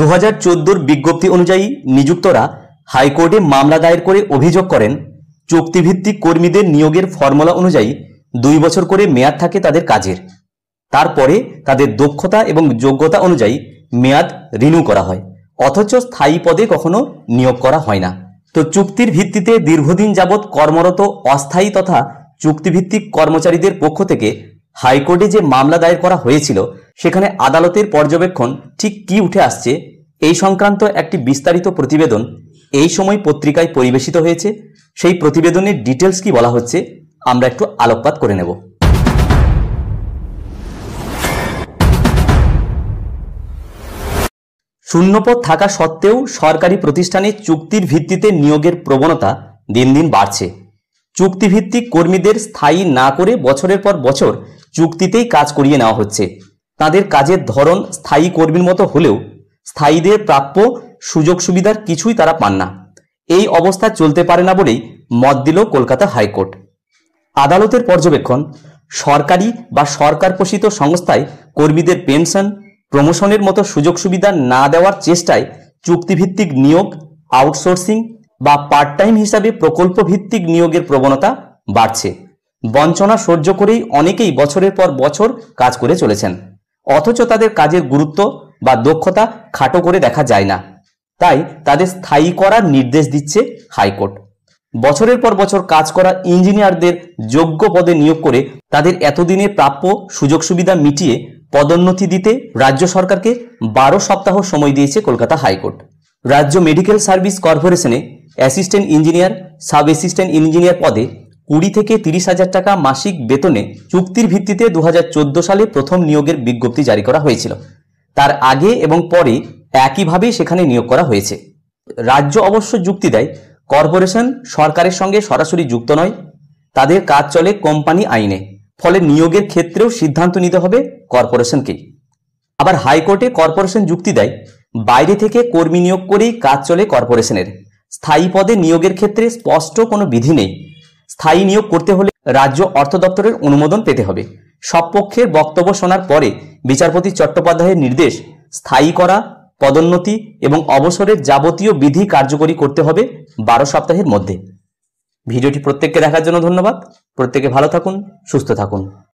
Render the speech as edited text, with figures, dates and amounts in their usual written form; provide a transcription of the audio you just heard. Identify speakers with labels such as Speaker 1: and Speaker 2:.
Speaker 1: 2014 বিজ্ঞপ্তি অনুযায়ী নিযুক্তরা হাইকোর্টে মামলা দায়ের করে অভিযোগ করেন চুক্তিভিত্তিক কর্মীদের নিয়োগের ফর্মুলা অনুযায়ী 2 বছর করে মেয়াদ থাকে তাদের কাজের। তারপরে তাদের দক্ষতা এবং যোগ্যতা অনুযায়ী মেয়াদ রিনিউ করা হয়, অথচ স্থায়ী পদে কখনো নিয়োগ করা হয় না। তো চুক্তির ভিত্তিতে দীর্ঘদিন যাবৎ কর্মরত অস্থায়ী তথা চুক্তিভিত্তিক কর্মচারীদের পক্ষ থেকে হাইকোর্টে যে মামলা দায়ের করা হয়েছিল, সেখানে আদালতের পর্যবেক্ষণ ঠিক কি উঠে আসছে এই সংক্রান্ত একটি বিস্তারিত প্রতিবেদন এই সময় পত্রিকায় পরিবেশিত হয়েছে। সেই প্রতিবেদনের ডিটেলস কি বলা হচ্ছে আমরা একটু আলোকপাত করে নেব। শূন্যপদ থাকা সত্ত্বেও সরকারি প্রতিষ্ঠানে চুক্তির ভিত্তিতে নিয়োগের প্রবণতা দিন দিন বাড়ছে। চুক্তিভিত্তিক কর্মীদের স্থায়ী না করে বছরের পর বছর চুক্তিতেই কাজ করিয়ে নেওয়া হচ্ছে। তাদের কাজের ধরন স্থায়ী কর্মীর মতো হলেও স্থায়ীদের প্রাপ্য সুযোগ সুবিধার কিছুই তারা পান না। এই অবস্থা চলতে পারে না বলেই মত দিল কলকাতা হাইকোর্ট। আদালতের পর্যবেক্ষণ, সরকারি বা সরকার পোষিত সংস্থায় কর্মীদের পেনশন, প্রমোশনের মতো সুযোগ সুবিধা না দেওয়ার চেষ্টায় চুক্তিভিত্তিক নিয়োগ, আউটসোর্সিং বা পার্ট টাইম হিসাবে প্রকল্প ভিত্তিক নিয়োগের প্রবণতা বাড়ছে। বঞ্চনা সহ্য করেই অনেকেই বছরের পর বছর কাজ করে চলেছেন, অথচ তাদের কাজের গুরুত্ব বা দক্ষতা খাটো করে দেখা যায় না। তাই তাদের স্থায়ী করার নির্দেশ দিচ্ছে হাইকোর্ট। বছরের পর বছর কাজ করা ইঞ্জিনিয়ারদের যোগ্য পদে নিয়োগ করে তাদের এতদিনের প্রাপ্য সুযোগ সুবিধা মিটিয়ে পদোন্নতি দিতে রাজ্য সরকারকে 12 সপ্তাহ সময় দিয়েছে কলকাতা হাইকোর্ট। রাজ্য মেডিকেল সার্ভিস কর্পোরেশনে assistant engineer, sub assistant engineer পদে 20 থেকে 30,000 টাকা মাসিক বেতনে চুক্তির ভিত্তিতে 2014 সালে প্রথম নিয়োগের বিজ্ঞপ্তি জারি করা হয়েছিল। তার আগে এবং পরে একইভাবে সেখানে নিয়োগ করা হয়েছে। রাজ্য অবশ্য যুক্তি দেয়, কর্পোরেশন সরকারের সঙ্গে সরাসরি যুক্ত নয়, তাদের কাজ চলে কোম্পানি আইনে, ফলে নিয়োগের ক্ষেত্রেও সিদ্ধান্ত নিতে হবে কর্পোরেশনকেই। আবার হাইকোর্টে কর্পোরেশন যুক্তি দেয়, বাইরে থেকে কর্মী নিয়োগ করেই কাজ চলে কর্পোরেশনের, স্থায়ী পদে নিয়োগের ক্ষেত্রে স্পষ্ট কোনো বিধি নেই। স্থায়ী নিয়োগ করতে হলে রাজ্য অর্থ দপ্তরের অনুমোদন পেতে হবে। সব পক্ষের বক্তব্য শোনার পরে বিচারপতি চট্টোপাধ্যায়ের নির্দেশ, স্থায়ী করা, পদোন্নতি এবং অবসরের যাবতীয় বিধি কার্যকরী করতে হবে 12 সপ্তাহের মধ্যে। ভিডিওটি প্রত্যেককে দেখার জন্য ধন্যবাদ। প্রত্যেকে ভালো থাকুন, সুস্থ থাকুন।